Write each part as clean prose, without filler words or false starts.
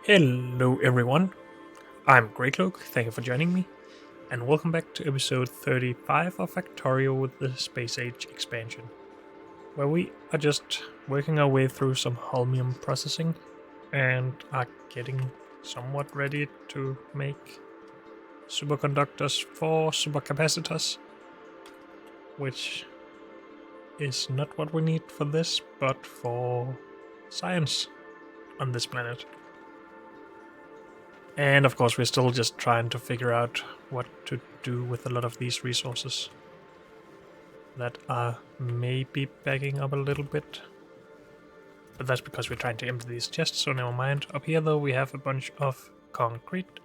Hello everyone, I'm Greycloak, thank you for joining me, and welcome back to episode 35 of Factorio with the Space Age expansion, where we are just working our way through some holmium processing and are getting somewhat ready to make superconductors for supercapacitors, which is not what we need for this, but for science on this planet. And of course, we're still just trying to figure out what to do with a lot of these resources that are maybe backing up a little bit. But that's because we're trying to empty these chests, so never mind. Up here, though, we have a bunch of concrete.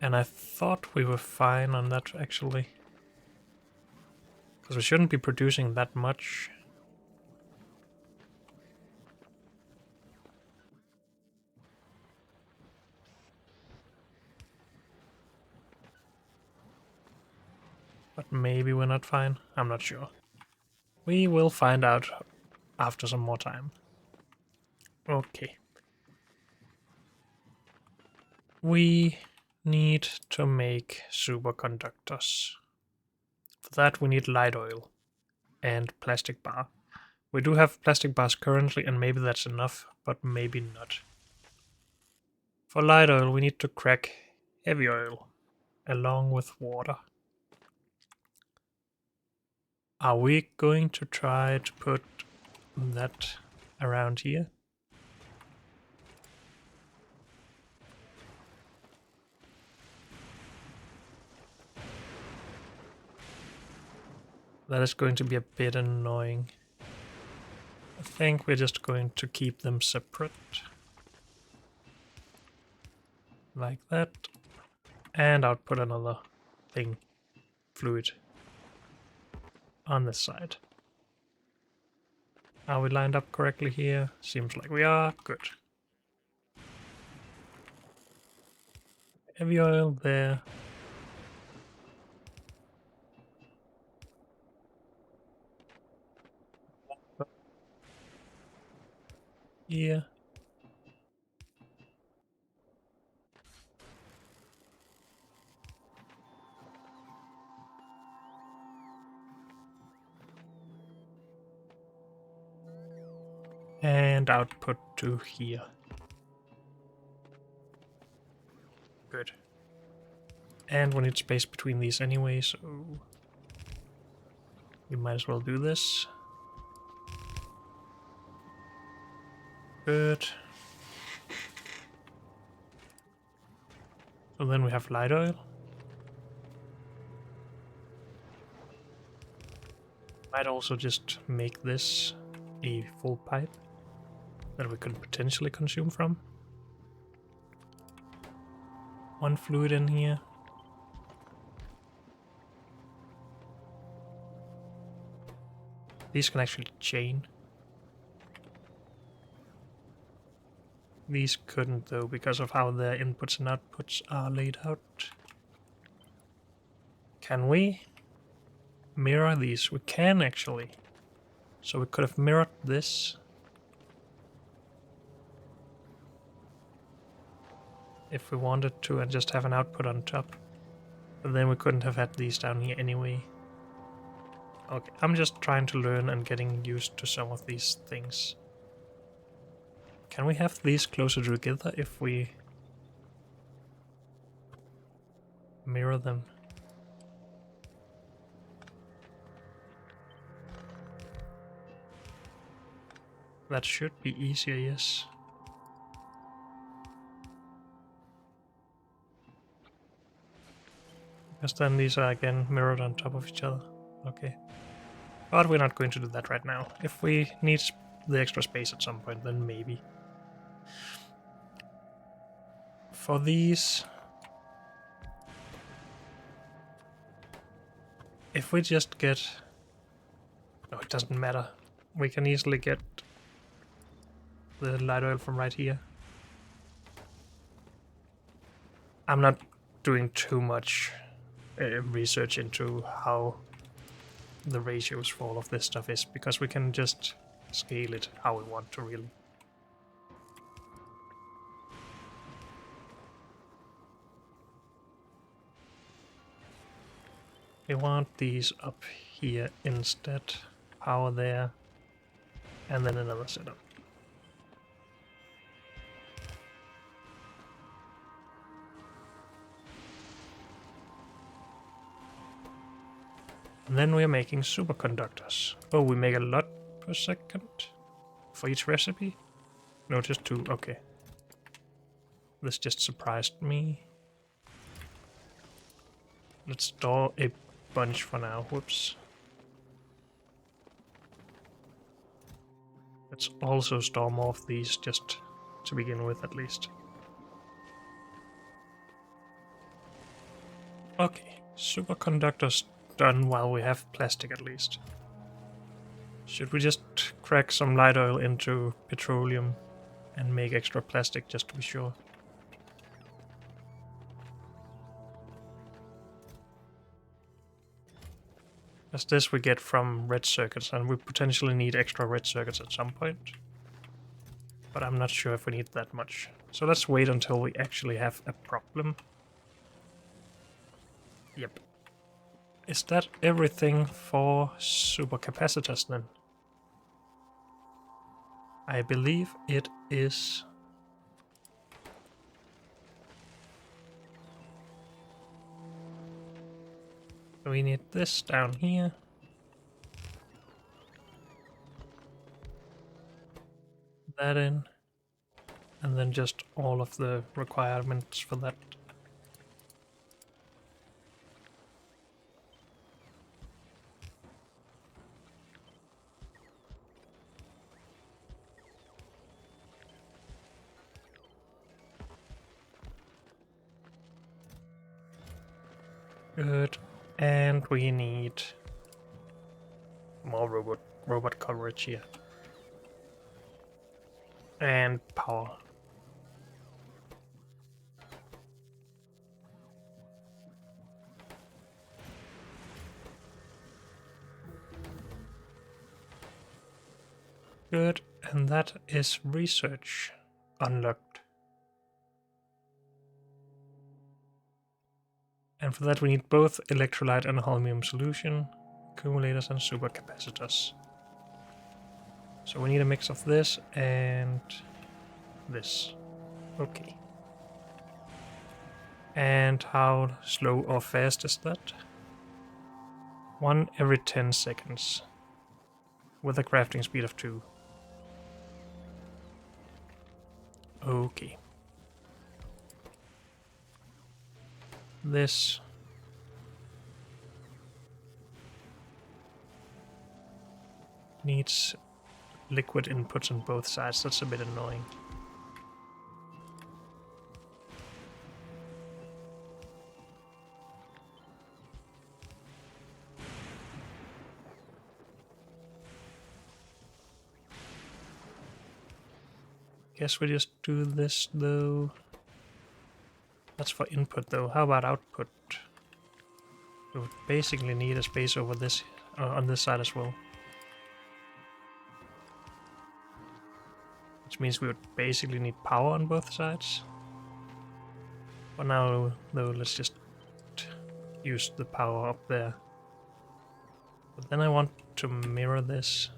And I thought we were fine on that, actually. Because we shouldn't be producing that much. But maybe we're not fine. I'm not sure. We will find out after some more time. Okay. We need to make superconductors. For that we need light oil and plastic bar. We do have plastic bars currently, and maybe that's enough, but maybe not. For light oil we need to crack heavy oil along with water. Are we going to try to put that around here? That is going to be a bit annoying. I think we're just going to keep them separate. Like that. And I'll put another thing, fluid, on this side. Are we lined up correctly here? Seems like we are. Good. Heavy oil there. Here. And output to here. Good. And we need space between these anyway, so we might as well do this. Good. So then we have light oil. Might also just make this a full pipe that we could potentially consume from. One fluid in here. These can actually chain. These couldn't though, because of how their inputs and outputs are laid out. Can we mirror these? We can actually. So we could have mirrored this. If we wanted to, and just have an output on top. But then we couldn't have had these down here anyway. Okay, I'm just trying to learn and getting used to some of these things. Can we have these closer together if we mirror them? That should be easier, yes. Because then these are again mirrored on top of each other. Okay. But we're not going to do that right now. If we need the extra space at some point, then maybe. For these, if we just get... No, it doesn't matter. We can easily get the light oil from right here. I'm not doing too much research into how the ratios for all of this stuff is, because we can just scale it how we want to really. We want these up here instead, power there, and then another setup. And then we are making superconductors. Oh, we make a lot per second for each recipe? No, just 2, okay. This just surprised me. Let's store a bunch for now, whoops. Let's also store more of these just to begin with at least. Okay, superconductors done while we have plastic at least. Should we just crack some light oil into petroleum and make extra plastic just to be sure? As this we get from red circuits, and we potentially need extra red circuits at some point. But I'm not sure if we need that much. So let's wait until we actually have a problem. Yep. Is that everything for supercapacitors then? I believe it is. We need this down here. That in. And then just all of the requirements for that. Good. And we need more robot coverage here. And power. Good, and that is research unlocked. And for that we need both electrolyte and holmium solution, accumulators and supercapacitors. So we need a mix of this and this. Okay. And how slow or fast is that? 1 every 10 seconds. With a crafting speed of 2. Okay. This needs liquid inputs on both sides. That's a bit annoying. Guess we just do this though. That's for input though. How about output? We would basically need a space over this on this side as well. Which means we would basically need power on both sides. For now though, let's just use the power up there. But then I want to mirror this.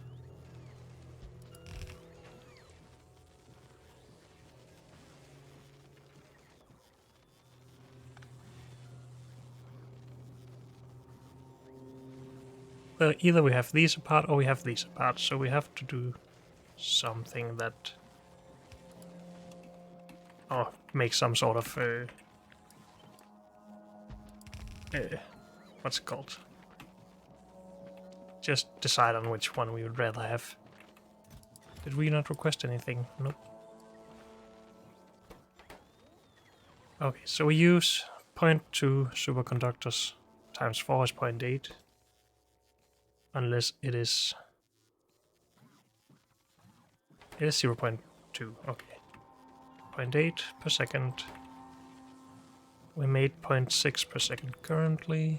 Either we have these apart or we have these apart, so we have to do something that make some sort of what's it called? Just decide on which one we would rather have. Did we not request anything? Nope. Okay, so we use 0.2 superconductors times 4 is 0.8. Unless it is 0.2, okay. 0.8 per second. We made 0.6 per second currently.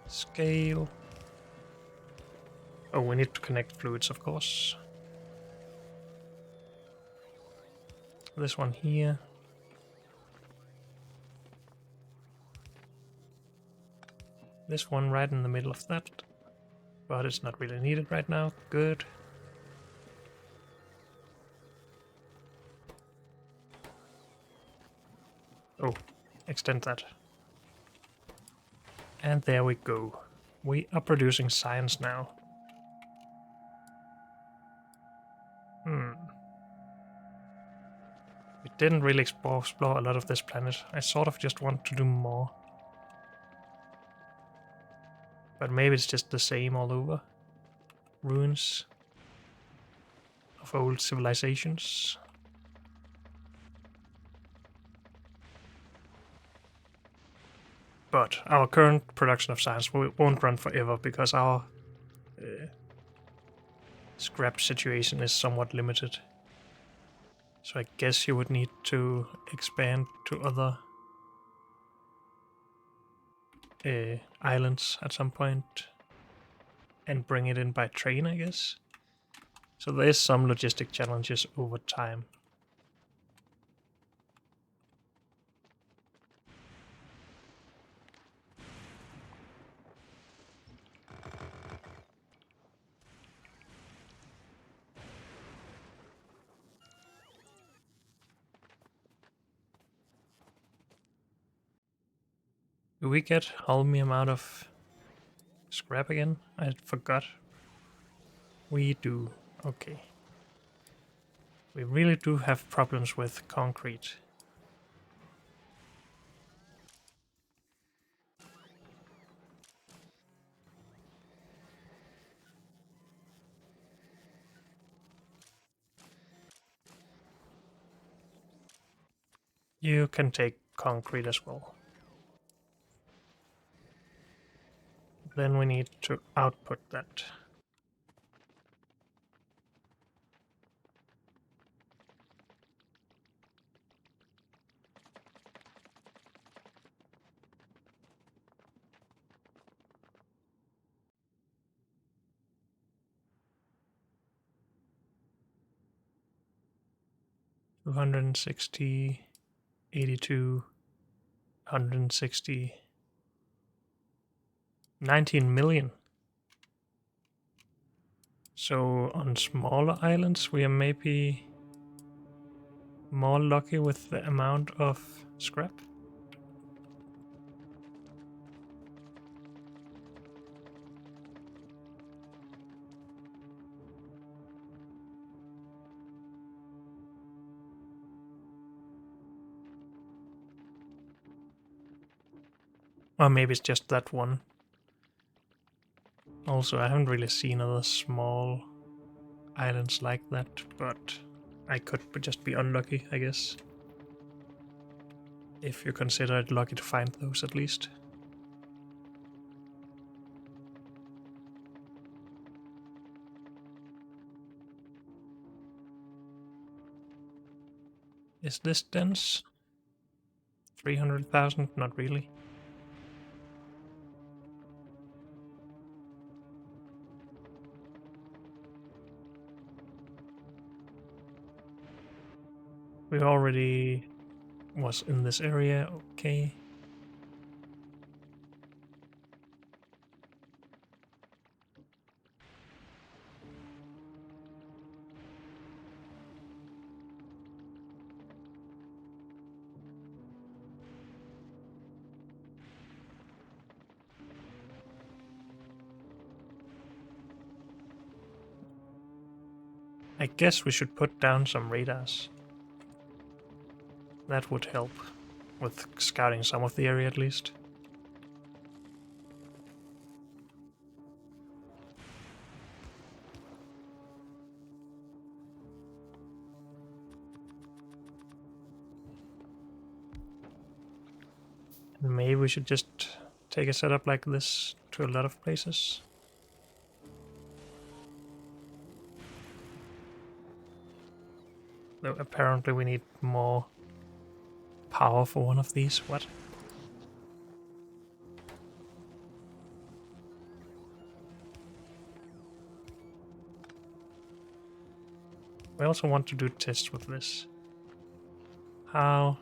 Scale. Oh, we need to connect fluids, of course. This one here. This one right in the middle of that. But it's not really needed right now. Good. Oh, extend that. And there we go. We are producing science now. We didn't really explore a lot of this planet. I sort of just want to do more. But maybe it's just the same all over. Ruins of old civilizations. But our current production of science won't run forever because our scrap situation is somewhat limited. So I guess you would need to expand to other islands at some point and bring it in by train, I guess. So there is some logistic challenges over time. Do we get holmium out of scrap again? I forgot. We do. Okay. We really do have problems with concrete. You can take concrete as well. Then we need to output that. $260, 82, 160, 19 million. So on smaller islands we are maybe more lucky with the amount of scrap. Or maybe it's just that one. Also, I haven't really seen other small islands like that, but I could just be unlucky, I guess. If you consider it lucky to find those, at least. Is this dense? 300,000? Not really. We already was in this area, okay. I guess we should put down some radars. That would help with scouting some of the area at least. And maybe we should just take a setup like this to a lot of places. Though apparently we need more power for one of these. What? We also want to do tests with this. How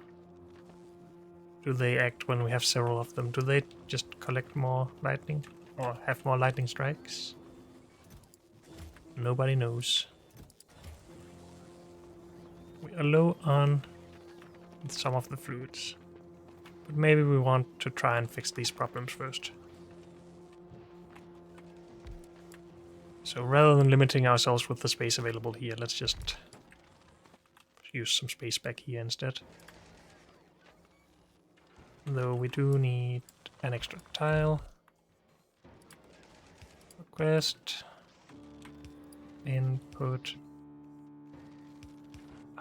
do they act when we have several of them? Do they just collect more lightning or have more lightning strikes? Nobody knows. We are low on some of the fluids, but maybe we want to try and fix these problems first. So rather than limiting ourselves with the space available here, let's just use some space back here instead. Though we do need an extra tile. Request. Input.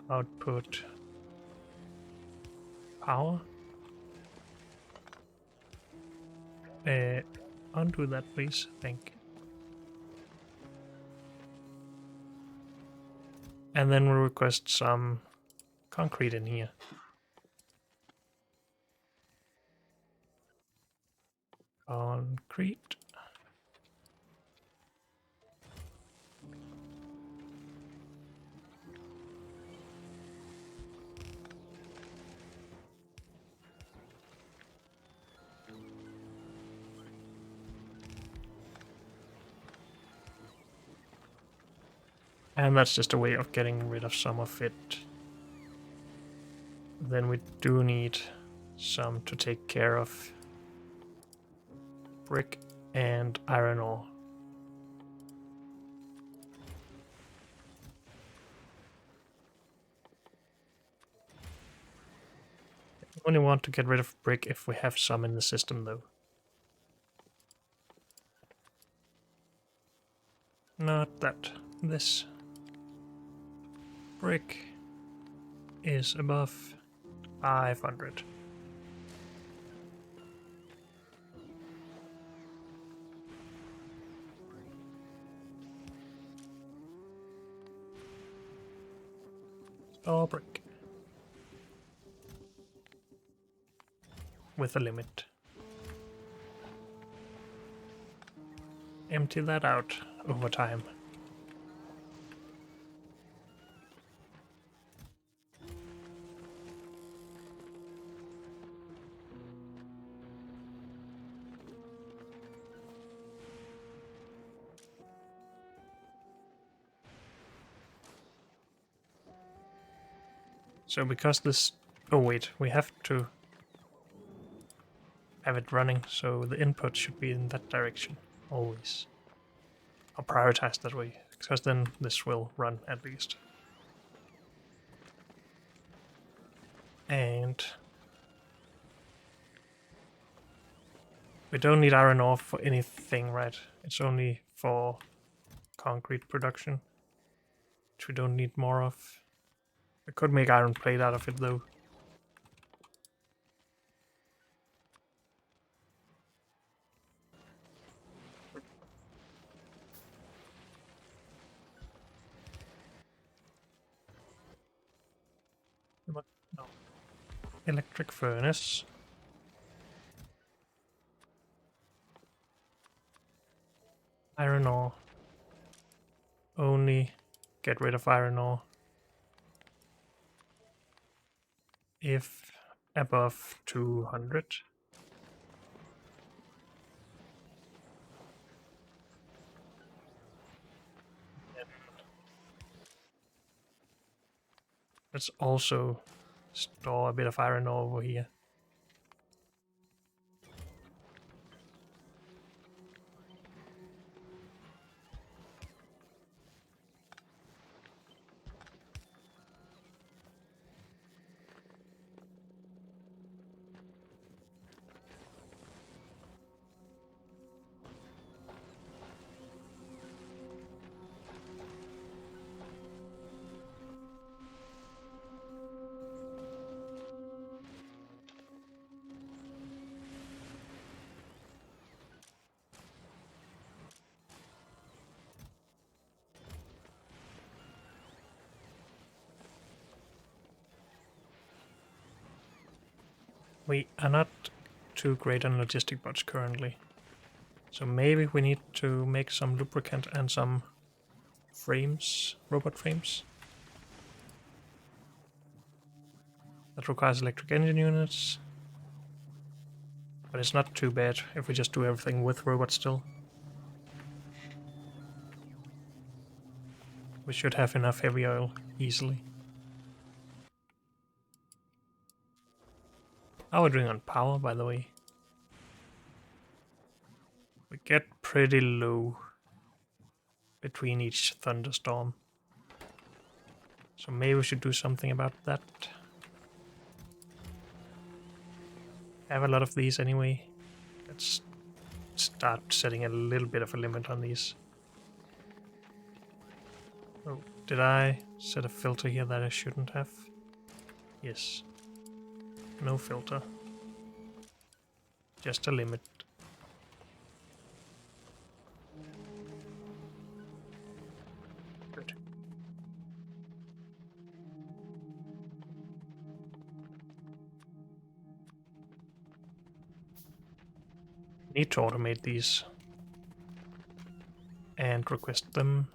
Output. Power. Undo that, please. Thank you. And then we'll request some concrete in here. Concrete. And that's just a way of getting rid of some of it. Then we do need some to take care of brick and iron ore. We only want to get rid of brick if we have some in the system, though. Not that. This brick is above 500. Store brick. With a limit. Empty that out over time. So because this... Oh wait, we have to have it running, so the input should be in that direction, always. I'll prioritize that way, because then this will run at least. And we don't need iron ore for anything, right? It's only for concrete production, which we don't need more of. I could make iron plate out of it, though. But no. Electric furnace. Iron ore. Only get rid of iron ore if above 200. Let's also store a bit of iron ore over here. We are not too great on logistic bots currently. So maybe we need to make some lubricant and some frames, robot frames. That requires electric engine units. But it's not too bad if we just do everything with robots still. We should have enough heavy oil easily. How are we doing on power, by the way? We get pretty low between each thunderstorm. So maybe we should do something about that. I have a lot of these anyway. Let's start setting a little bit of a limit on these. Oh, did I set a filter here that I shouldn't have? Yes. No filter. Just a limit. Good. Need to automate these. And request them.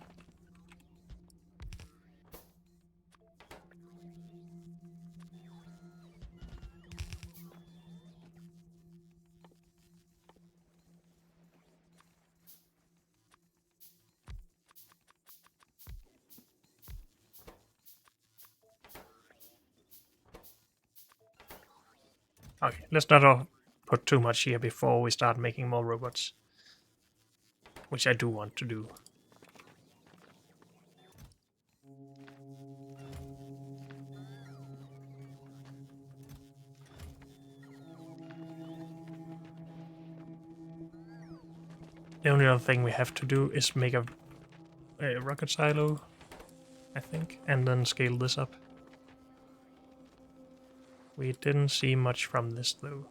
Okay, let's not put too much here before we start making more robots. Which I do want to do. The only other thing we have to do is make a rocket silo, I think, and then scale this up. We didn't see much from this though.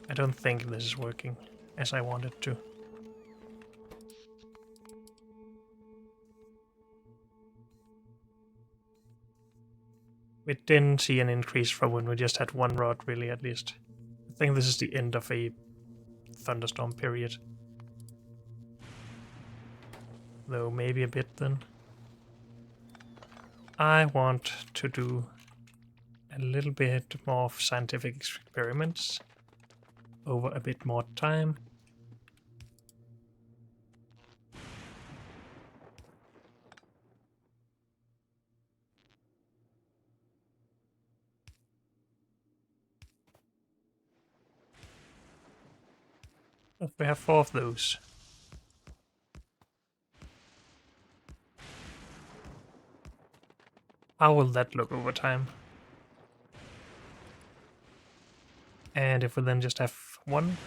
I don't think this is working as I want it to. We didn't see an increase from when we just had one rod, really, at least. I think this is the end of a thunderstorm period. Though maybe a bit then. I want to do a little bit more of scientific experiments over a bit more time. If we have 4 of those. How will that look over time? And if we then just have 1?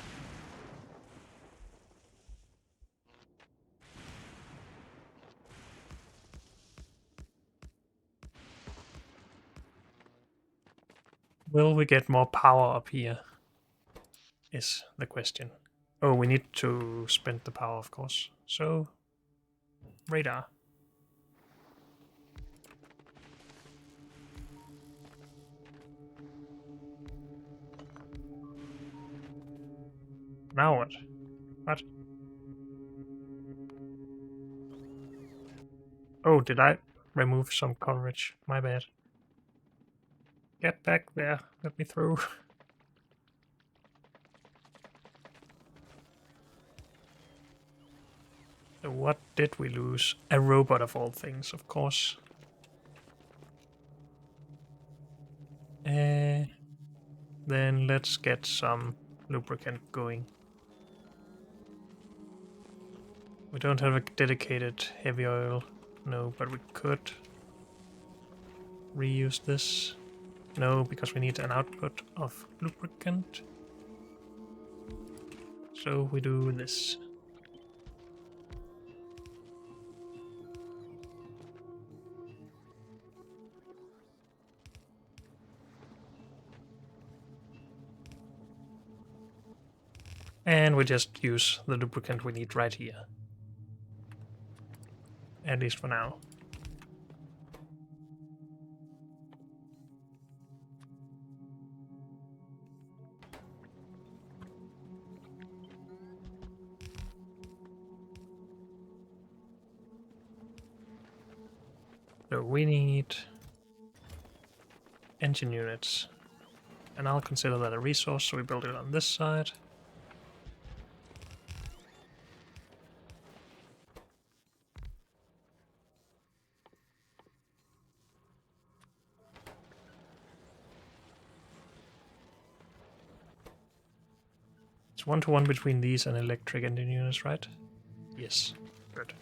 Will we get more power up here? Is the question. Oh, we need to spend the power, of course. So, radar. Now what? What? Oh, did I remove some coverage? My bad. Get back there. Let me through. So what did we lose? A robot of all things, of course. Then let's get some lubricant going. We don't have a dedicated heavy oil. No, but we could reuse this. No, because we need an output of lubricant. So we do this. And we just use the lubricant we need right here. At least for now. So we need engine units. And I'll consider that a resource, so we build it on this side. It's 1-to-1 between these and electric engine units, right? Yes. Good.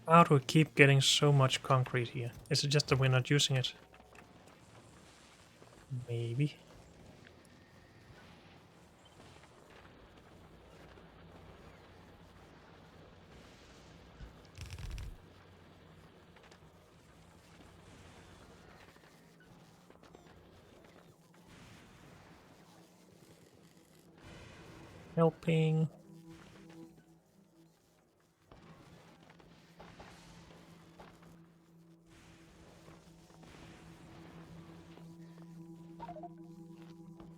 How do we keep getting so much concrete here? Is it just that we're not using it? Maybe. Helping.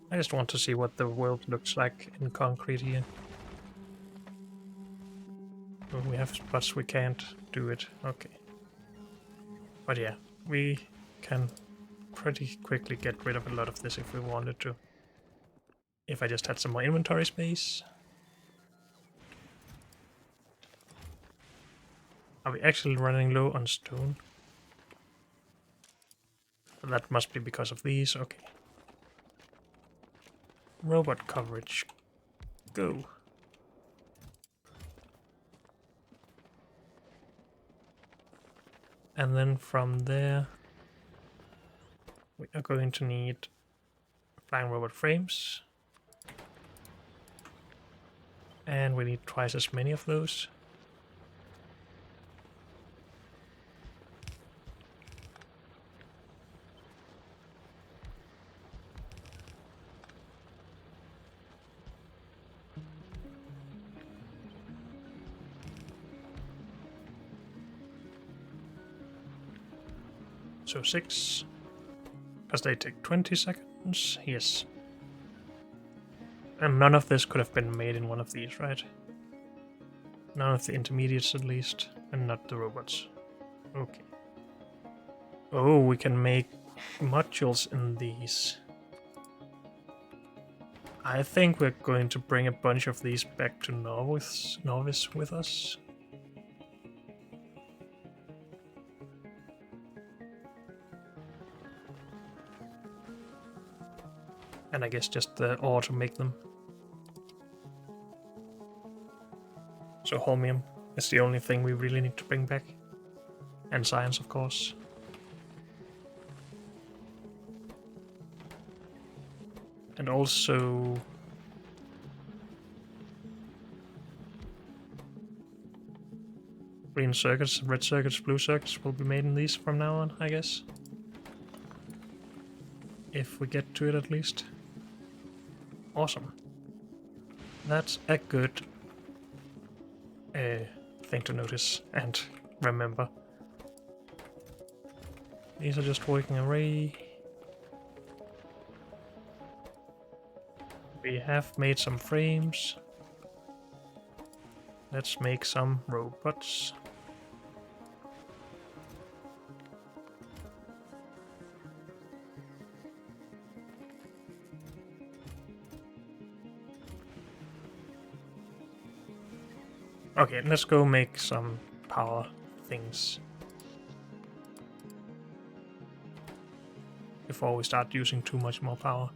I just want to see what the world looks like in concrete here. Oh, we have spots we can't do it. Okay. But yeah, we can pretty quickly get rid of a lot of this if we wanted to. If I just had some more inventory space. Are we actually running low on stone? That must be because of these. Okay. Robot coverage. Go. And then from there, we are going to need flying robot frames. And we need twice as many of those. So 6. Because they take 20 seconds. Yes. And none of this could have been made in one of these, right? None of the intermediates at least. And not the robots. Okay. Oh, we can make modules in these. I think we're going to bring a bunch of these back to Novice with us. And I guess just the ore to make them. So holmium is the only thing we really need to bring back. And science, of course. And also... green circuits, red circuits, blue circuits will be made in these from now on, I guess. If we get to it at least. Awesome. That's a good thing to notice and remember. These are just working away. We have made some frames. Let's make some robots. Okay, let's go make some power things before we start using too much more power.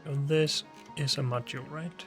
So this is a module, right?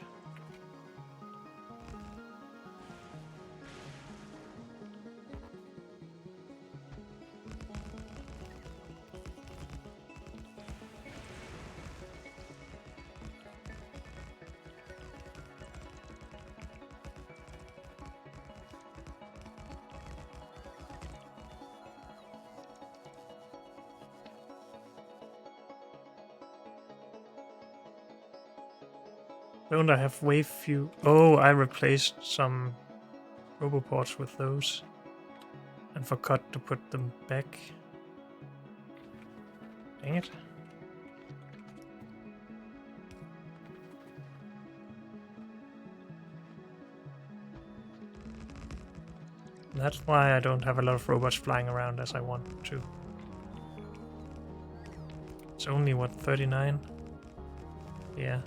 Don't I have way few? Oh, I replaced some roboports with those and forgot to put them back. Dang it. That's why I don't have a lot of robots flying around as I want to. It's only, what, 39? Yeah.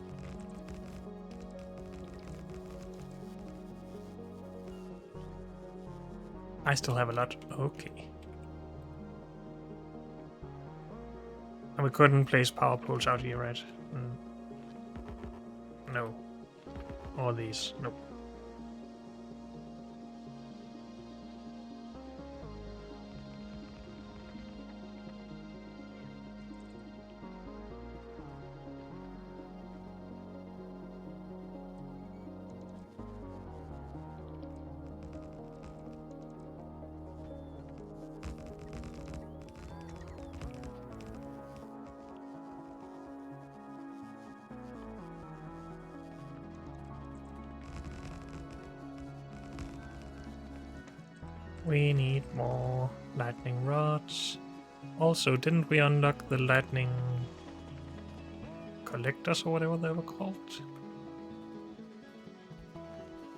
I still have a lot. Okay. And we couldn't place power poles out here, right? No. Or these. Nope. We need more lightning rods. Also, didn't we unlock the lightning collectors or whatever they were called?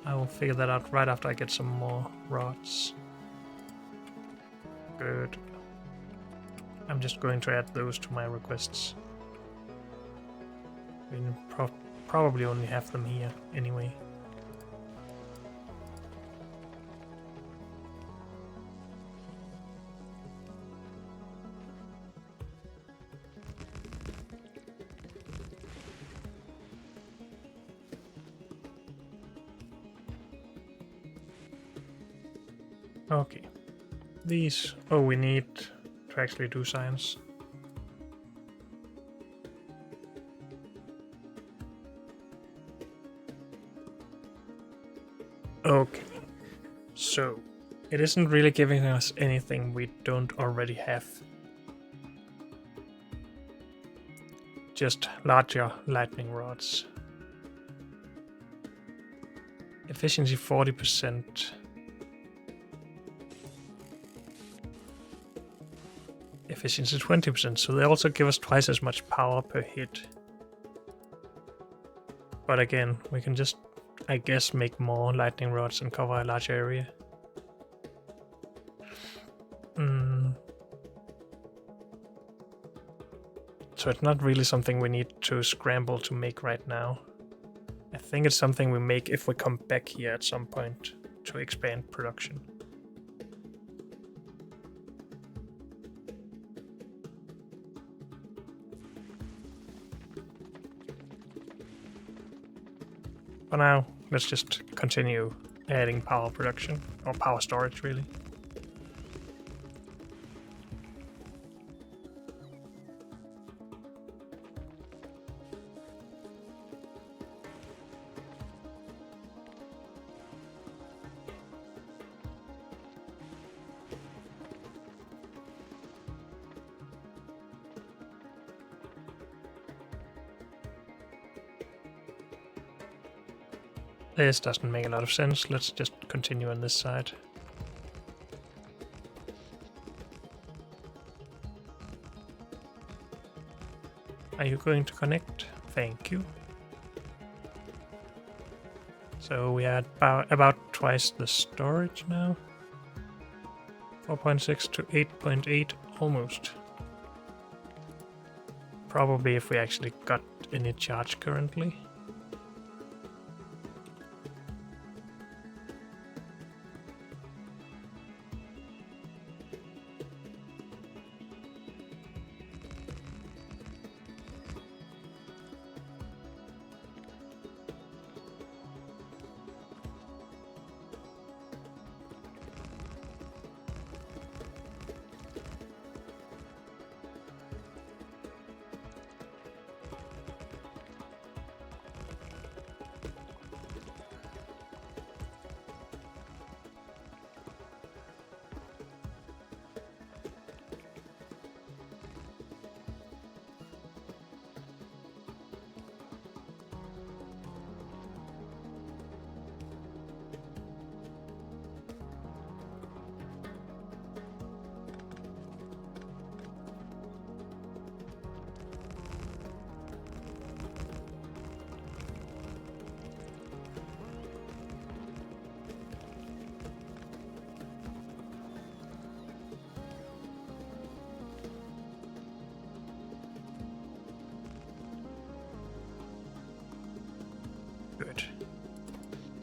I will figure that out right after I get some more rods. Good. I'm just going to add those to my requests. We probably only have them here anyway. Okay. These... Oh, we need to actually do science. Okay. So, it isn't really giving us anything we don't already have. Just larger lightning rods. Efficiency 40%. Efficiency 20%, so they also give us twice as much power per hit. But again, we can just, I guess, make more lightning rods and cover a larger area. So it's not really something we need to scramble to make right now. I think it's something we make if we come back here at some point to expand production. For now, let's just continue adding power production, or power storage really. This doesn't make a lot of sense. Let's just continue on this side. Are you going to connect? Thank you. So we had about twice the storage now. 4.6 to 8.8 almost. Probably if we actually got any charge currently.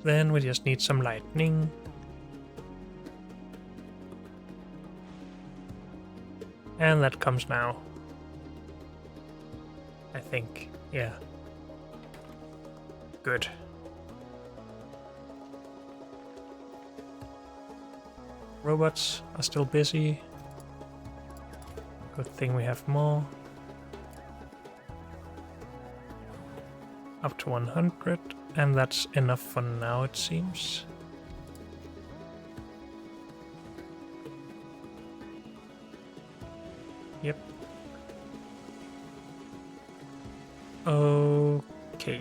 Then we just need some lightning. And that comes now. I think. Yeah. Good. Robots are still busy. Good thing we have more. Up to 100, and that's enough for now, it seems. Yep. Okay.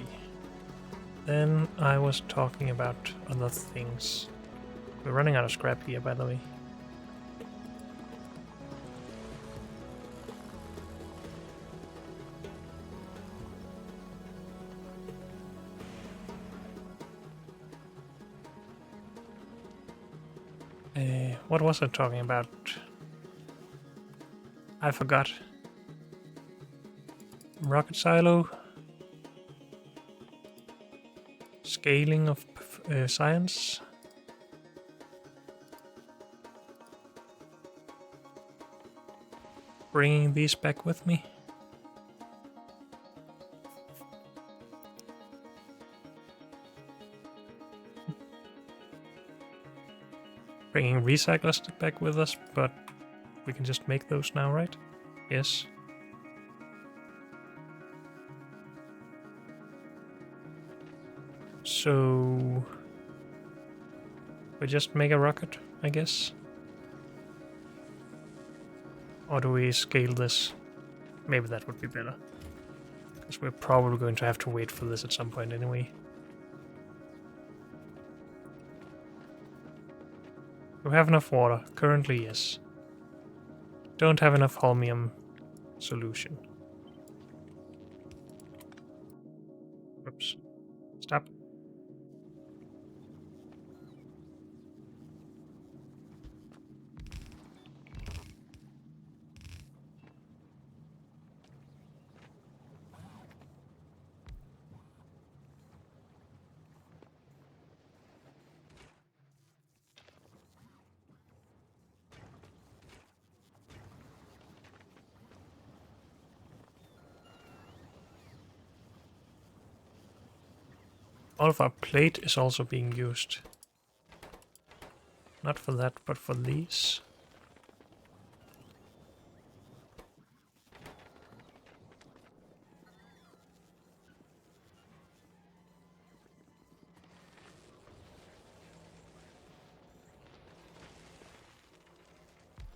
Then I was talking about other things. We're running out of scrap here, by the way. What was I talking about? I forgot. Rocket silo. Scaling of science. Bringing these back with me. Bringing recyclers back with us, but we can just make those now, right? Yes. So we just make a rocket, I guess. Or do we scale this? Maybe that would be better. Because we're probably going to have to wait for this at some point anyway. Do we have enough water? Currently, yes. Don't have enough holmium solution. Oops. Stop. All of our plate is also being used. Not for that, but for these.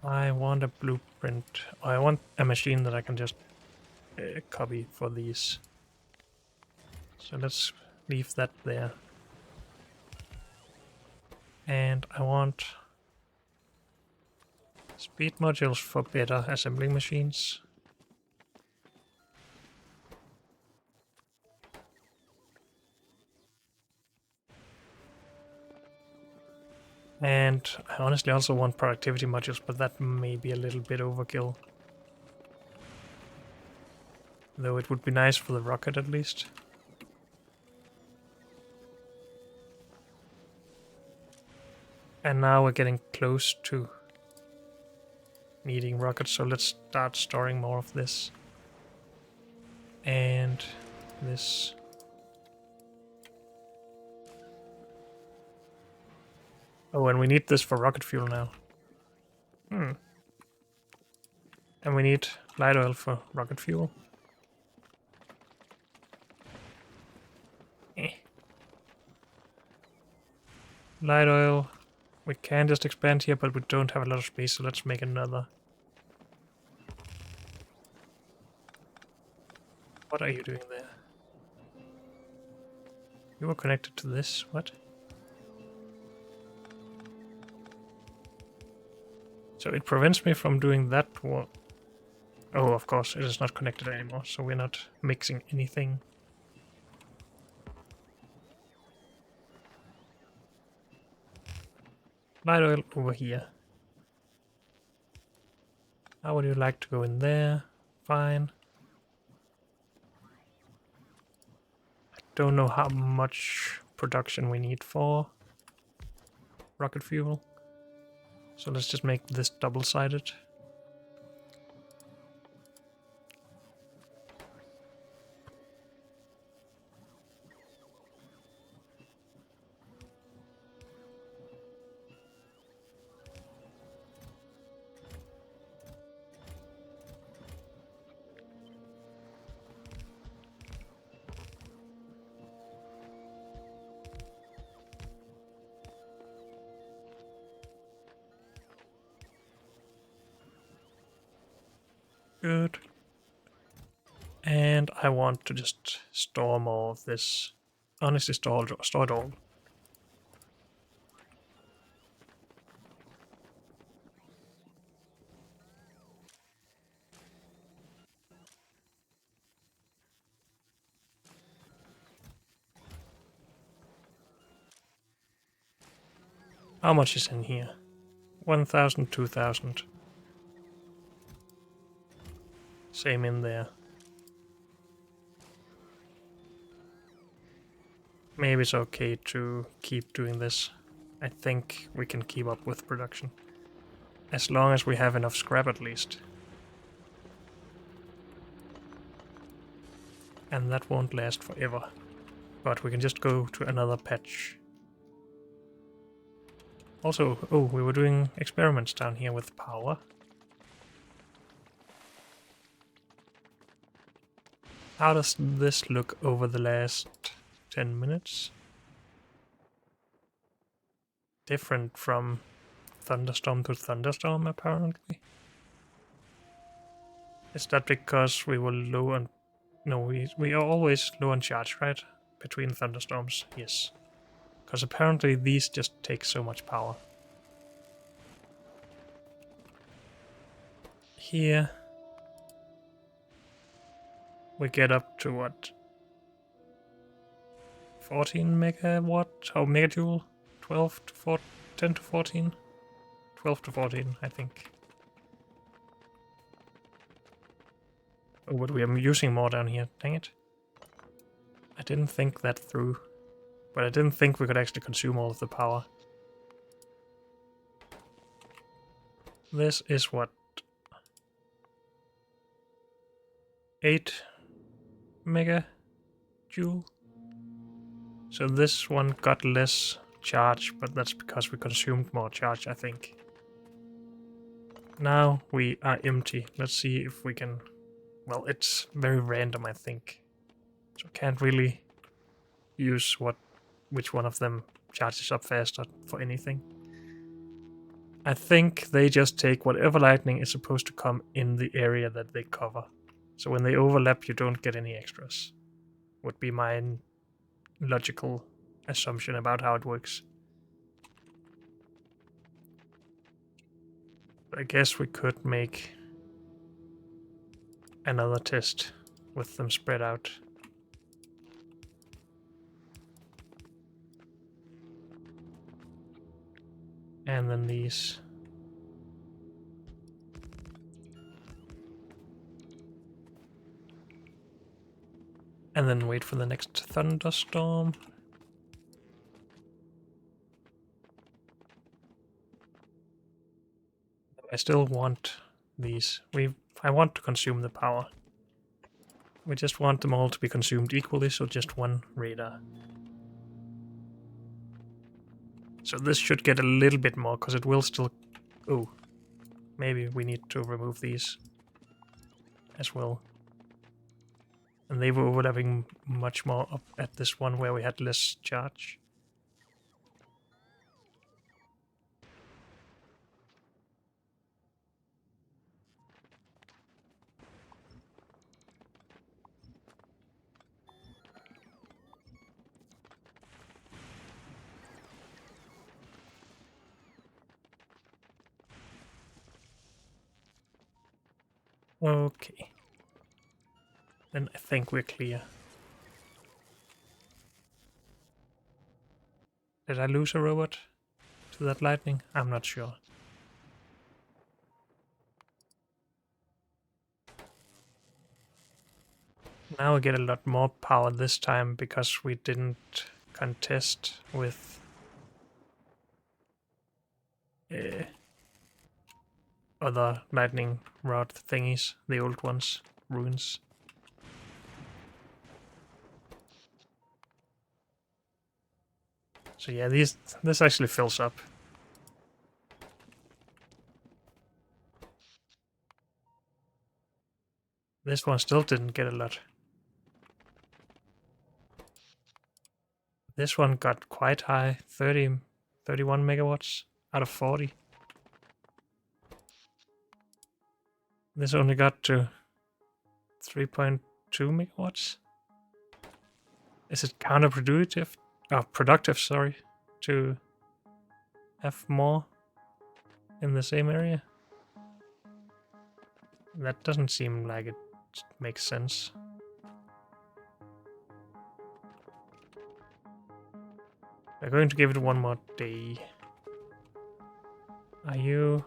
I want a blueprint. I want a machine that I can just copy for these. So let's leave that there. And I want speed modules for better assembling machines. And I honestly also want productivity modules, but that may be a little bit overkill. Though it would be nice for the rocket at least. And now we're getting close to needing rockets, so let's start storing more of this. And this. Oh, and we need this for rocket fuel now. And we need light oil for rocket fuel. Light oil. We can just expand here, but we don't have a lot of space, so let's make another. What are you doing there? You were connected to this, what? So it prevents me from doing that one. Oh, of course, it is not connected anymore, so we're not mixing anything. Light oil over here. How would you like to go in there? Fine. I don't know how much production we need for rocket fuel. So let's just make this double-sided. Good. And I want to just store more of this. Honestly, store it all. How much is in here? 1,000, 2,000. Same in there. Maybe it's okay to keep doing this. I think we can keep up with production. As long as we have enough scrap at least. And that won't last forever. But we can just go to another patch. Also, oh, we were doing experiments down here with power. How does this look over the last 10 minutes? Different from thunderstorm to thunderstorm, apparently. Is that because we were low on... No, we are always low on charge, right? Between thunderstorms, yes. Because apparently these just take so much power. Here we get up to what? 14 megawatt? Oh, megajoule? 12 to 14, 10 to 14? 12 to 14, I think. Oh, but we are using more down here, dang it. I didn't think that through. But I didn't think we could actually consume all of the power. This is what? 8 megajoule? So this one got less charge, but that's because we consumed more charge, I think. Now we are empty. Let's see if we can... Well, it's very random, I think. So can't really use which one of them charges up faster for anything. I think they just take whatever lightning is supposed to come in the area that they cover. So when they overlap, you don't get any extras. Would be my logical assumption about how it works. I guess we could make another test with them spread out. And then these. And then wait for the next thunderstorm. I still want these. I want to consume the power. We just want them all to be consumed equally, so just one radar. So this should get a little bit more, because it will still... Oh, maybe we need to remove these as well. And they were overlapping much more up at this one where we had less charge. Okay. Then I think we're clear. Did I lose a robot to that lightning? I'm not sure. Now we get a lot more power this time because we didn't contest with other lightning rod thingies, the old ones, ruins. So yeah, this actually fills up. This one still didn't get a lot. This one got quite high, 31 megawatts out of 40. This only got to 3.2 megawatts. Is it counterproductive? Productive, sorry, to have more in the same area? That doesn't seem like it makes sense. We're going to give it one more day. Are you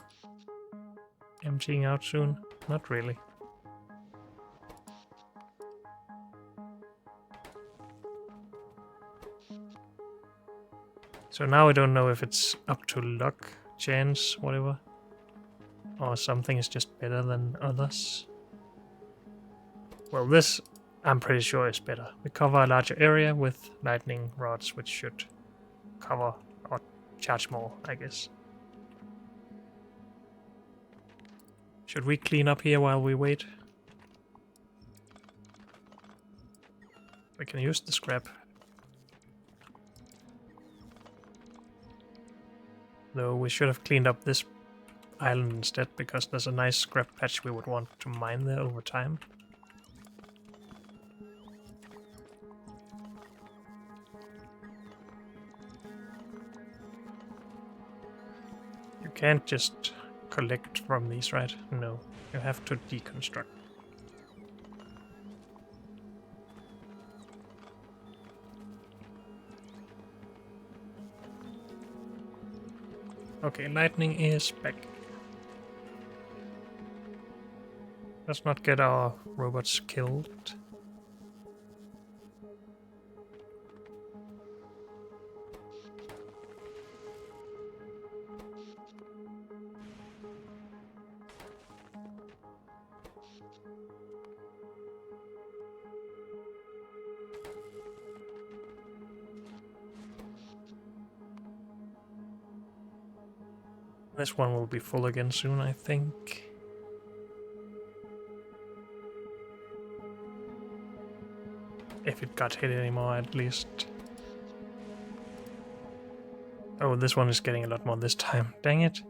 emptying out soon? Not really. So now I don't know if it's up to luck, chance, whatever. Or something is just better than others. Well, this I'm pretty sure is better. We cover a larger area with lightning rods, which should cover or charge more, I guess. Should we clean up here while we wait? We can use the scrap. Though we should have cleaned up this island instead, because there's a nice scrap patch we would want to mine there over time. You can't just collect from these, right? No, you have to deconstruct. Okay, lightning is back. Let's not get our robots killed. This one will be full again soon, I think. If it got hit anymore, at least. Oh, this one is getting a lot more this time. Dang it.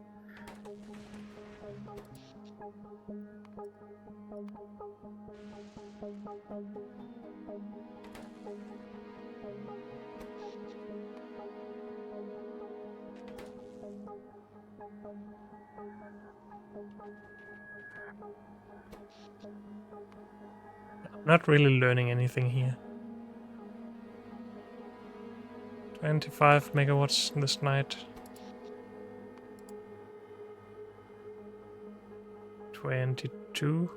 I'm not really learning anything here. 25 megawatts this night. 22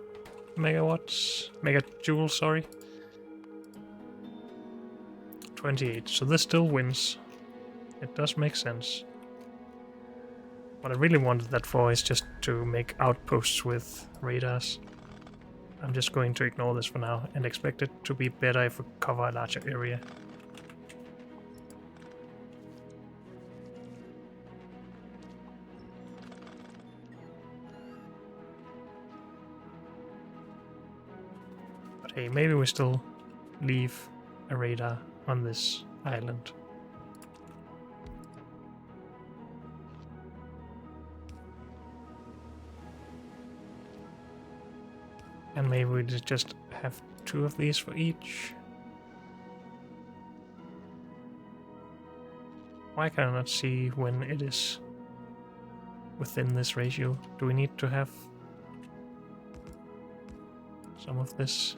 megawatts. Megajoules, sorry. 28. So this still wins. It does make sense. What I really wanted that for is just to make outposts with radars. I'm just going to ignore this for now and expect it to be better if we cover a larger area. But hey, maybe we still leave a radar on this island. And maybe we just have 2 of these for each. Why can I not see when it is within this ratio? Do we need to have some of this?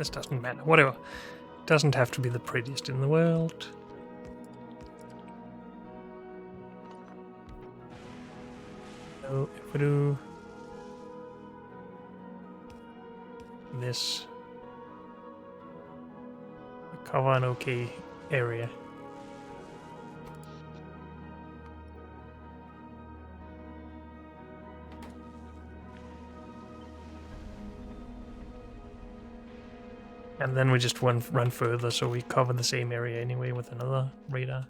This doesn't matter. Whatever. Doesn't have to be the prettiest in the world. So if we do this, we cover an okay area. And then we just run further, so we cover the same area anyway with another radar.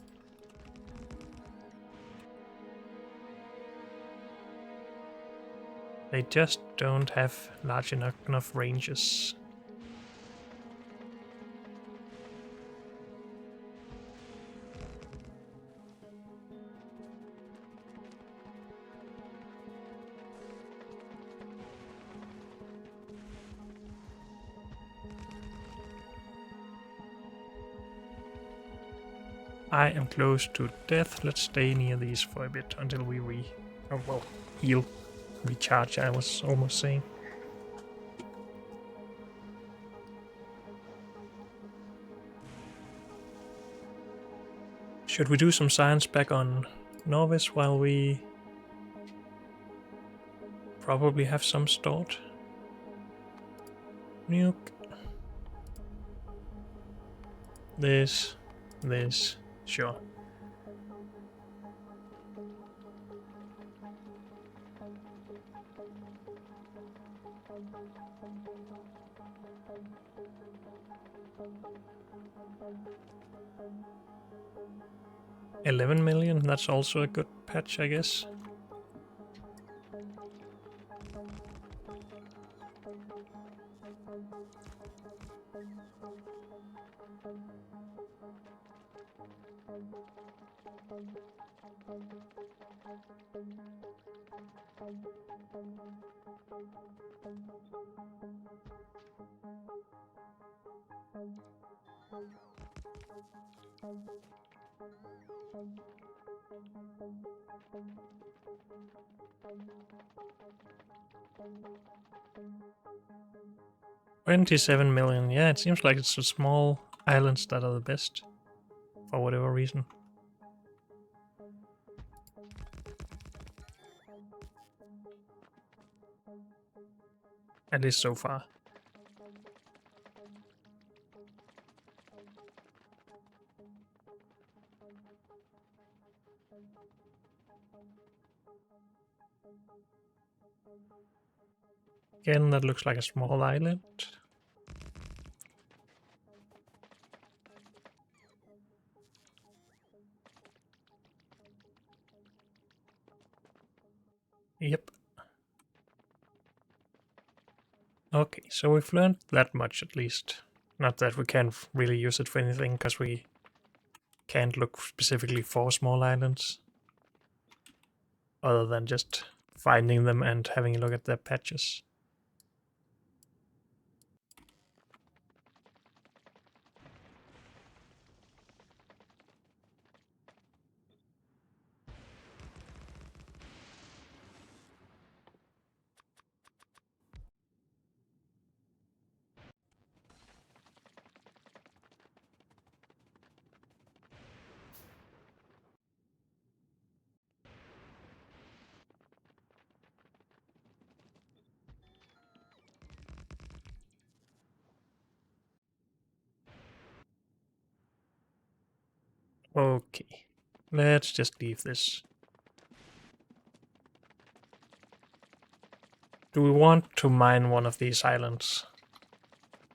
They just don't have large enough ranges. I am close to death. Let's stay near these for a bit until we heal. Recharge, I was almost saying. Should we do some science back on Norvis while we probably have some stored? Nuke. This, sure. $11 million, that's also a good patch, I guess. $27 million. Yeah, it seems like it's the small islands that are the best, for whatever reason. At least so far. Again, that looks like a small island. Yep. Okay, so we've learned that much at least. Not that we can't really use it for anything, because we can't look specifically for small islands. Other than just finding them and having a look at their patches. Okay, let's just leave this. Do we want to mine one of these islands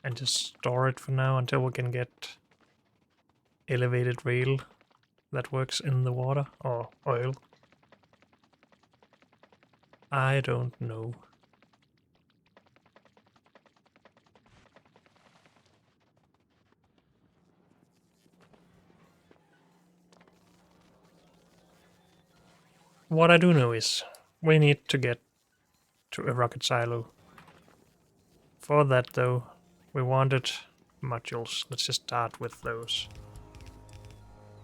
and just store it for now until we can get elevated rail that works in the water, or oil? I don't know. What I do know is we need to get to a rocket silo. For that though, we wanted modules. Let's just start with those.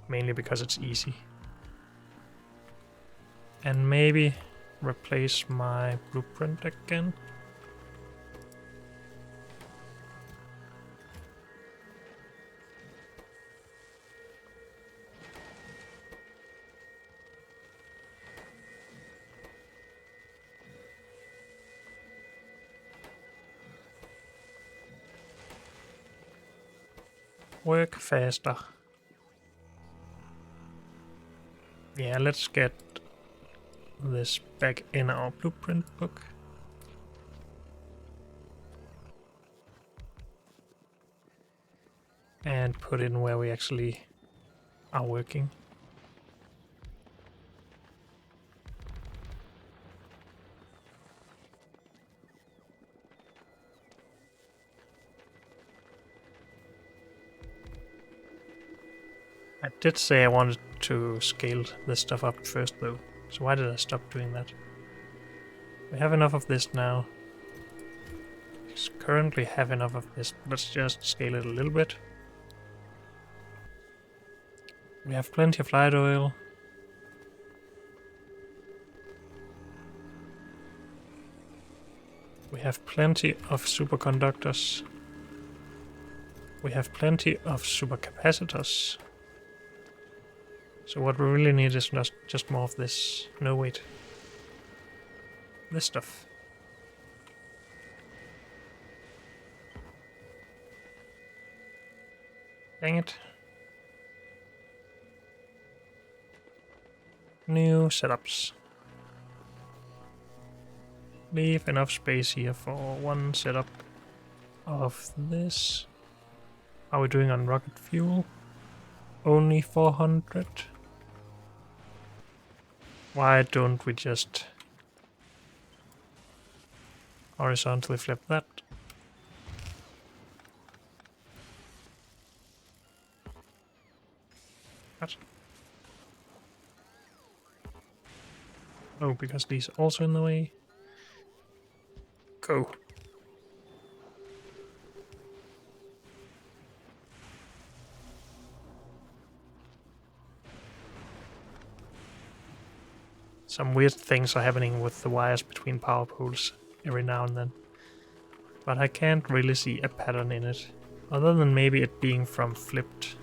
Mainly because it's easy. And maybe replace my blueprint again. Work faster. Yeah, let's get this back in our blueprint book. And put in where we actually are working. I did say I wanted to scale this stuff up first though, so why did I stop doing that? We have enough of this now. We currently have enough of this. Let's just scale it a little bit. We have plenty of light oil. We have plenty of superconductors. We have plenty of supercapacitors. So what we really need is not just more of this. No, wait. This stuff. Dang it. New setups. Leave enough space here for one setup of this. How are we doing on rocket fuel? Only 400. Why don't we just horizontally flip that? What? Oh, because these are also in the way. Go. Some weird things are happening with the wires between power poles every now and then. But I can't really see a pattern in it, other than maybe it being from flipped.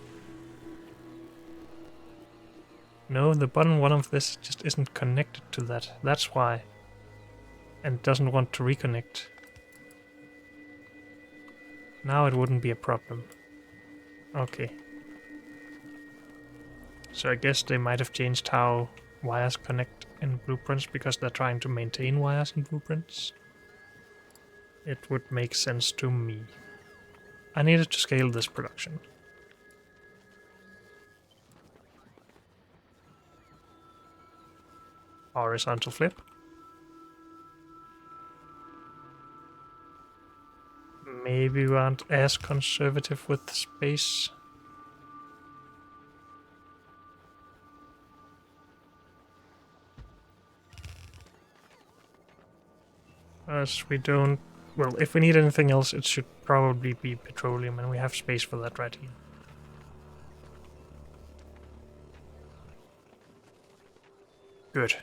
No, the bottom one of this just isn't connected to that. That's why. And it doesn't want to reconnect. Now it wouldn't be a problem. Okay. So I guess they might have changed how wires connect in blueprints because they're trying to maintain wires in blueprints. It would make sense to me. I needed to scale this production. Horizontal flip. Maybe we aren't as conservative with space. As we don't... Well, if we need anything else, it should probably be petroleum, and we have space for that right here. Good.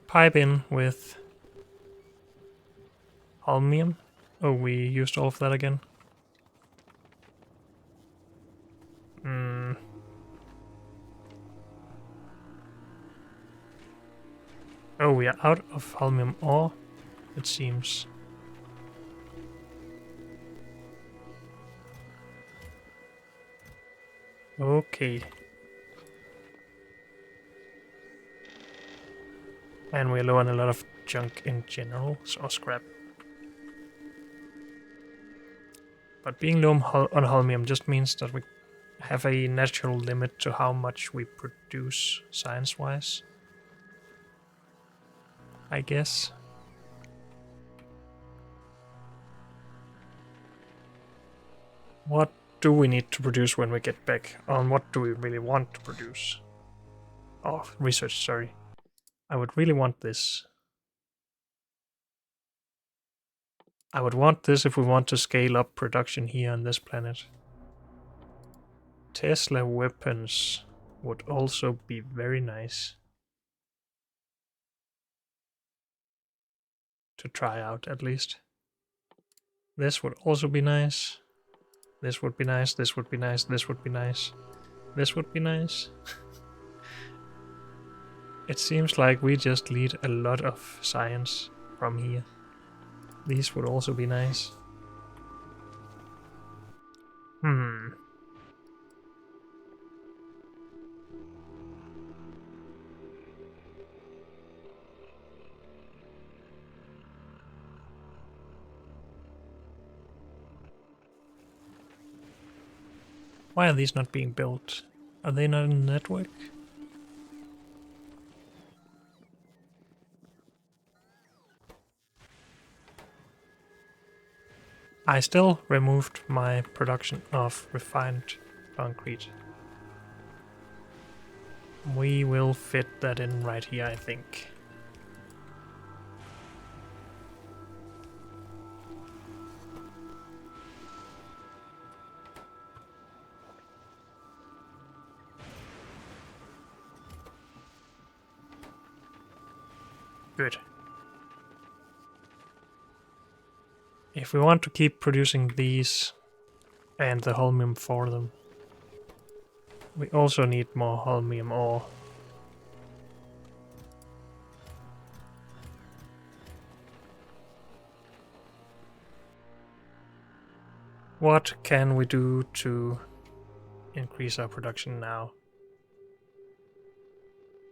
Pipe in with holmium. Oh, we used all of that again. Oh, we are out of holmium ore, it seems. Okay. And we're low on a lot of junk in general, so scrap. But being low on holmium just means that we have a natural limit to how much we produce science-wise. I guess. What do we need to produce when we get back? On what do we really want to produce? Oh, research, sorry. I would really want this. I would want this if we want to scale up production here on this planet. Tesla weapons would also be very nice to try out, at least. This would also be nice. This would be nice, this would be nice, this would be nice. This would be nice. It seems like we just lead a lot of science from here. These would also be nice. Hmm. Why are these not being built? Are they not in the network? I still removed my production of refined concrete. We will fit that in right here, I think. Good. If we want to keep producing these and the holmium for them, we also need more holmium ore. What can we do to increase our production now?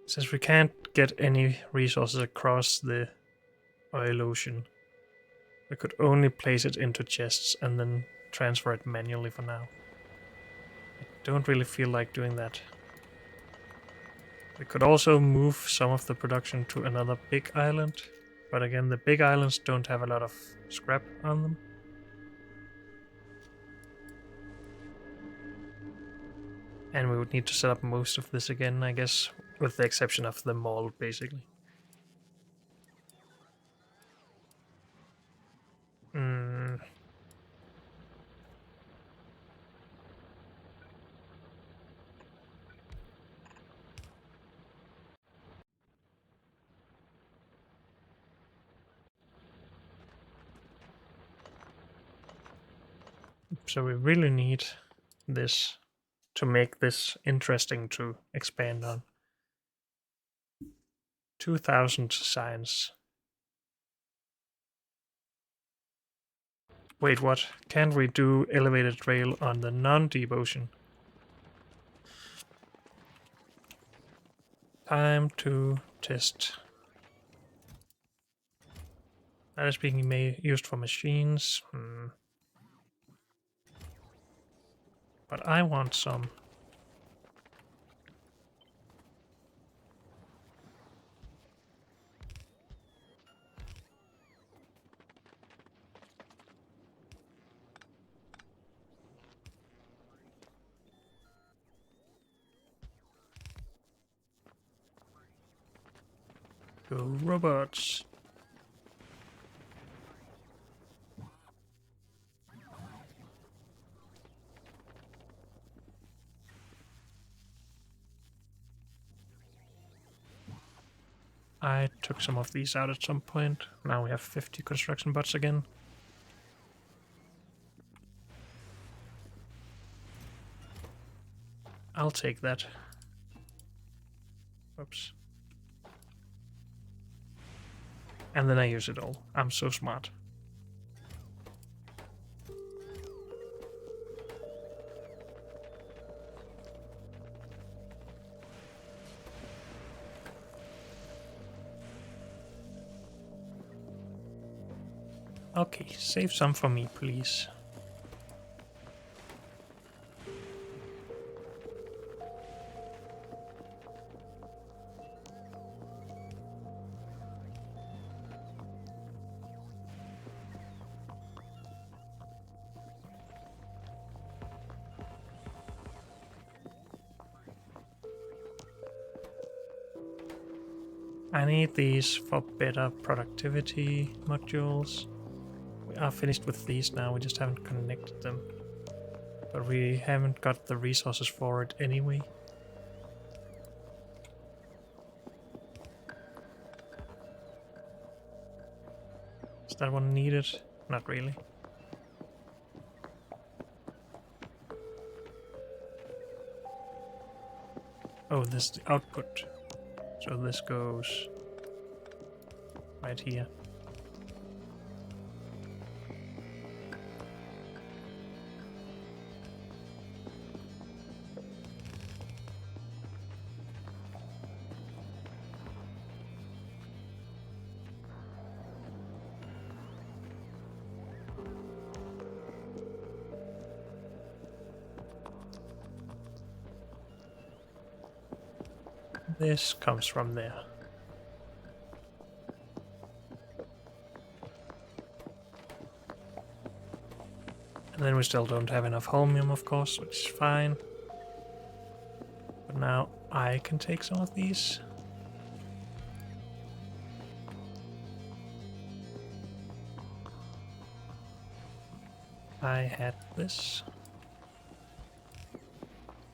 Since we can't get any resources across the oil ocean, we could only place it into chests and then transfer it manually for now. I don't really feel like doing that. We could also move some of the production to another big island, but again, the big islands don't have a lot of scrap on them. And we would need to set up most of this again, I guess, with the exception of the mall, basically. Hmm. So we really need this to make this interesting to expand on. 2000 science. Wait, what? Can't we do elevated rail on the non-deep ocean? Time to test. That is being used for machines. But I want some. Go robots. I took some of these out at some point. Now we have 50 construction bots again. I'll take that. Oops. And then I use it all. I'm so smart. Okay, save some for me, please. I need these for better productivity modules. We are finished with these now, we just haven't connected them. But we haven't got the resources for it anyway. Is that one needed? Not really. Oh, this is the output. So this goes right here. This comes from there. And then we still don't have enough holmium, of course, which is fine. But now I can take some of these. I had this.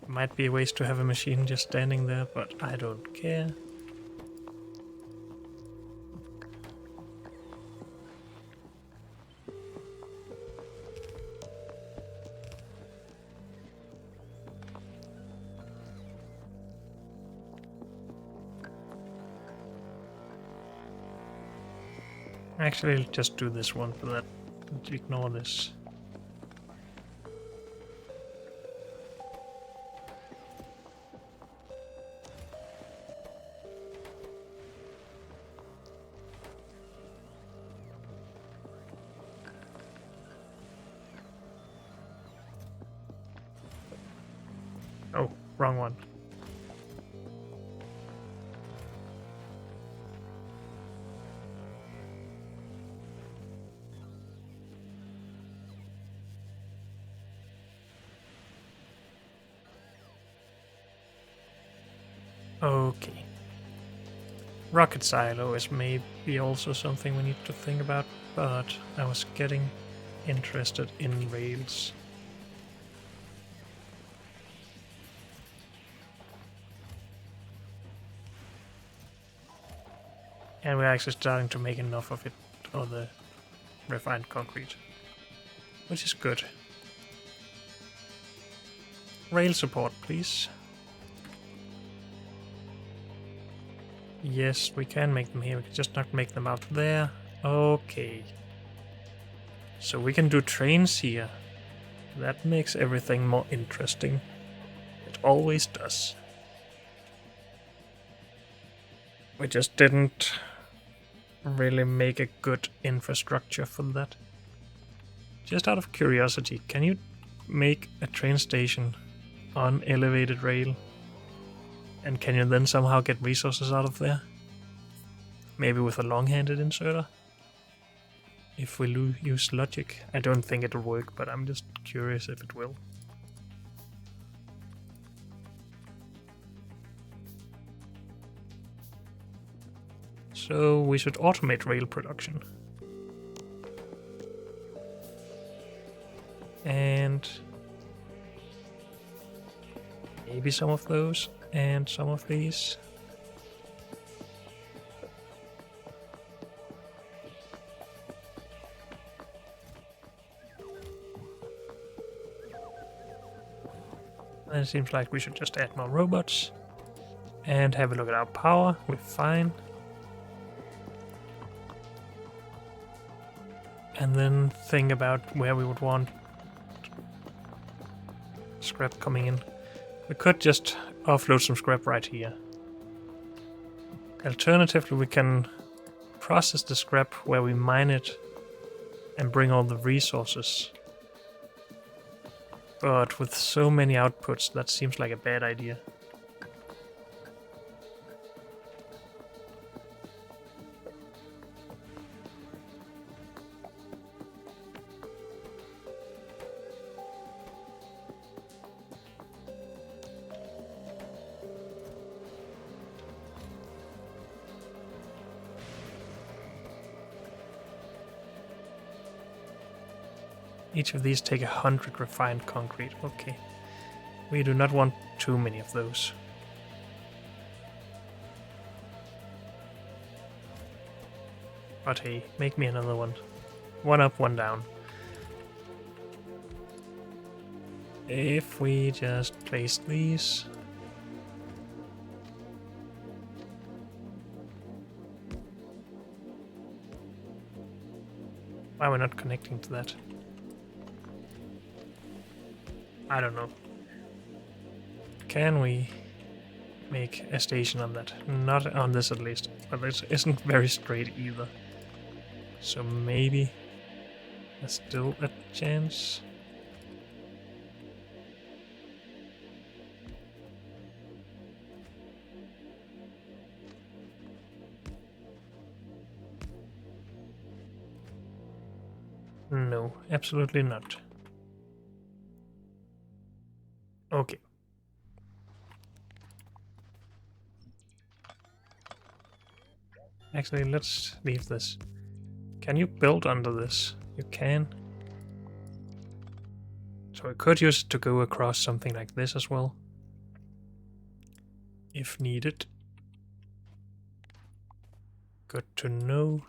Might be ways to have a machine just standing there, but I don't care. Actually, I'll just do this one for that. Ignore this. Oh, wrong one. Okay. Rocket silo is maybe also something we need to think about, but I was getting interested in rails. And we're actually starting to make enough of it, or the refined concrete, which is good. Rail support, please. Yes, we can make them here, we can just not make them out there. Okay. So we can do trains here. That makes everything more interesting. It always does. We just didn't really make a good infrastructure for that. Just out of curiosity, can you make a train station on elevated rail? And can you then somehow get resources out of there? Maybe with a long-handed inserter? If we use logic. I don't think it'll work, but I'm just curious if it will. So we should automate rail production. And maybe some of those, and some of these. And it seems like we should just add more robots. And have a look at our power, we're fine. And then think about where we would want scrap coming in. We could just offload some scrap right here. Alternatively, we can process the scrap where we mine it and bring all the resources. But with so many outputs, that seems like a bad idea. Each of these take 100 refined concrete. Okay. We do not want too many of those. But hey, make me another one. One up, one down. If we just place these... Why are we not connecting to that? I don't know. Can we make a station on that? Not on this at least, but this isn't very straight either. So maybe there's still a chance. No, absolutely not. Okay. Actually, let's leave this. Can you build under this? You can. So I could use it to go across something like this as well, if needed. Good to know.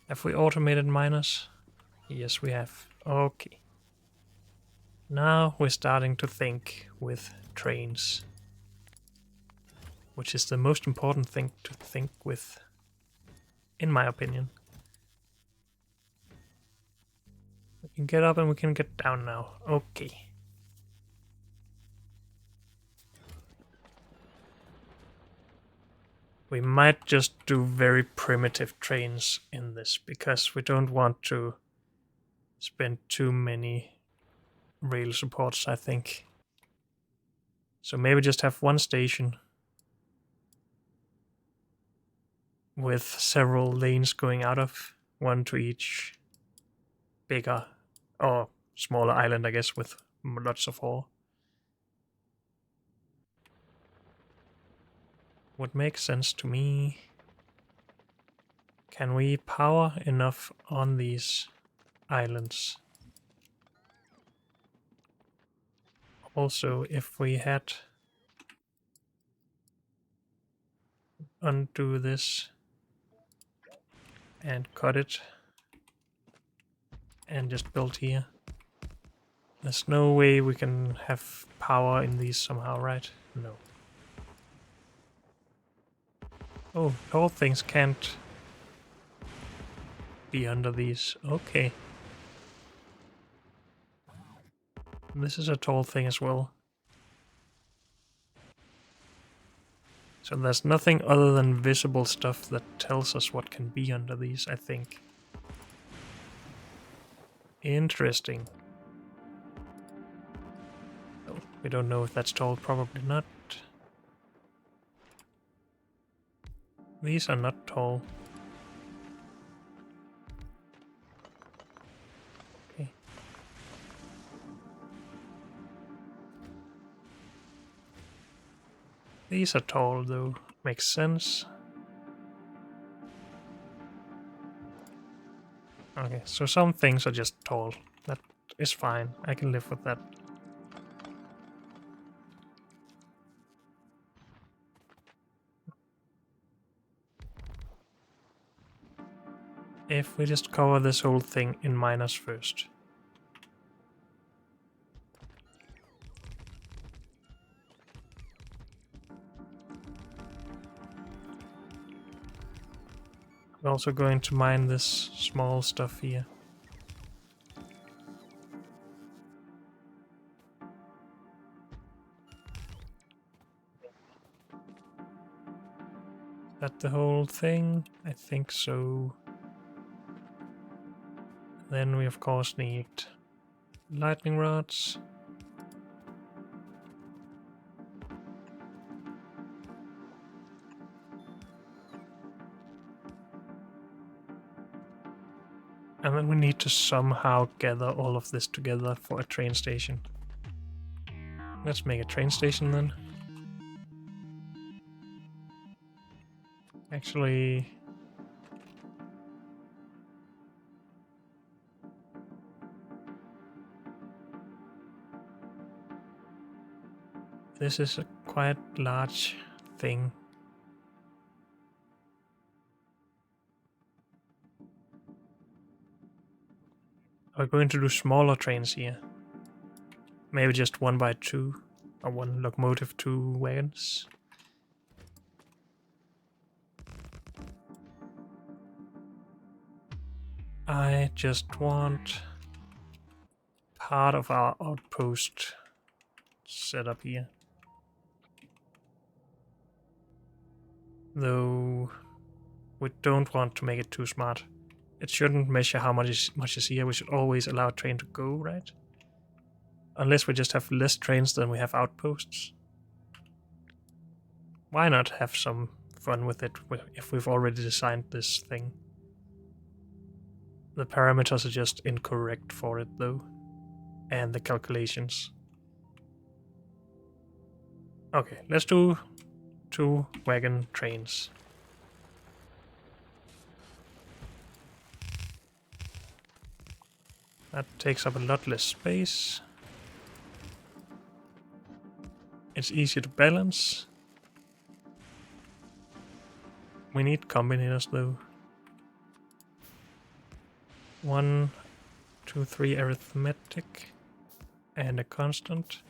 Have we automated miners? Yes, we have. Okay. Now we're starting to think with trains, which is the most important thing to think with, in my opinion. We can get up and we can get down now. Okay. We might just do very primitive trains in this, because we don't want to spend too many rail supports, I think. So maybe just have one station with several lanes going out of, one to each bigger or smaller island, I guess, with lots of ore. Would make sense to me. Can we power enough on these islands? Also, if we had undo this and cut it and just build here. There's no way we can have power in these somehow, right? No. Oh, tall things can't be under these. Okay. This is a tall thing as well. So there's nothing other than visible stuff that tells us what can be under these, I think. Interesting. Oh, we don't know if that's tall, probably not. These are not tall. Okay. These are tall though, makes sense. Okay, so some things are just tall. That is fine, I can live with that. If we just cover this whole thing in miners first. I'm also going to mine this small stuff here. That the whole thing? I think so. Then we of course need lightning rods. And then we need to somehow gather all of this together for a train station. Let's make a train station then. Actually... this is a quite large thing. We're going to do smaller trains here. Maybe just 1x2 or 1 locomotive, 2 wagons. I just want part of our outpost set up here. Though we don't want to make it too smart. It shouldn't measure how much is here. We should always allow a train to go, right? Unless we just have less trains than we have outposts. Why not have some fun with it if we've already designed this thing. The parameters are just incorrect for it though, and the calculations. Okay, let's do 2 wagon trains. That takes up a lot less space. It's easier to balance. We need combinators though. 1, 2, 3 arithmetic and a constant.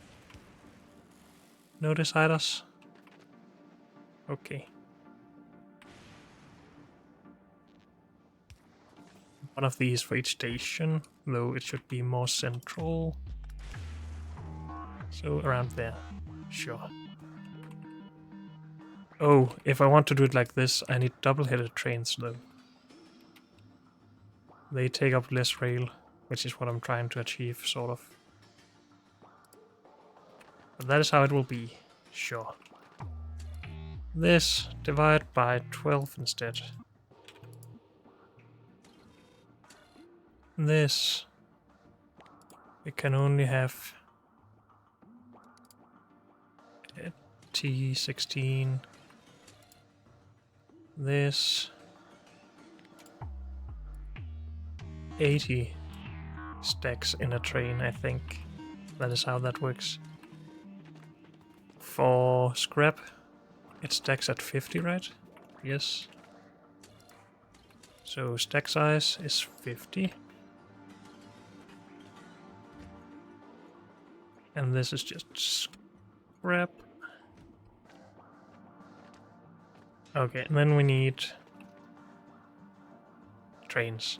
No deciders. Okay. One of these for each station, though it should be more central. So around there. Sure. Oh, if I want to do it like this, I need double-headed trains though. They take up less rail, which is what I'm trying to achieve, sort of. But that is how it will be. Sure. This, divide by 12 instead. This, we can only have T16. This 80 stacks in a train, I think. That is how that works. For scrap, it stacks at 50, right? Yes. So stack size is 50. And this is just scrap. Okay, and then we need trains.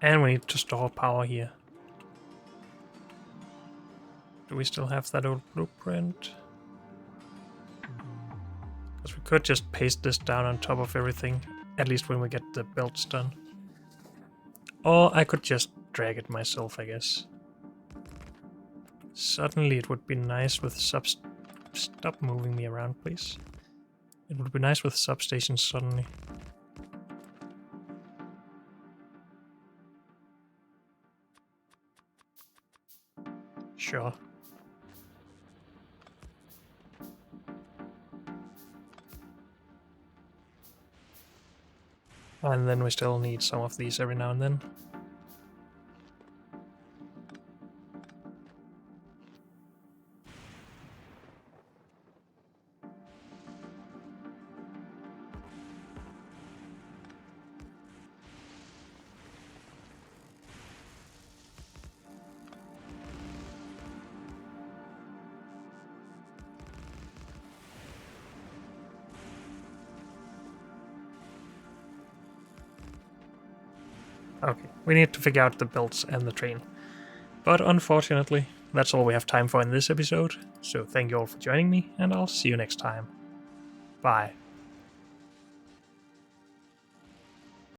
And we need to store power here. Do we still have that old blueprint? Because we could just paste this down on top of everything, at least when we get the belts done. Or I could just drag it myself, I guess. Suddenly it would be nice with Stop moving me around, please. It would be nice with substations suddenly. Sure. And then we still need some of these every now and then. Okay, we need to figure out the belts and the train. But unfortunately, that's all we have time for in this episode, so thank you all for joining me, and I'll see you next time. Bye.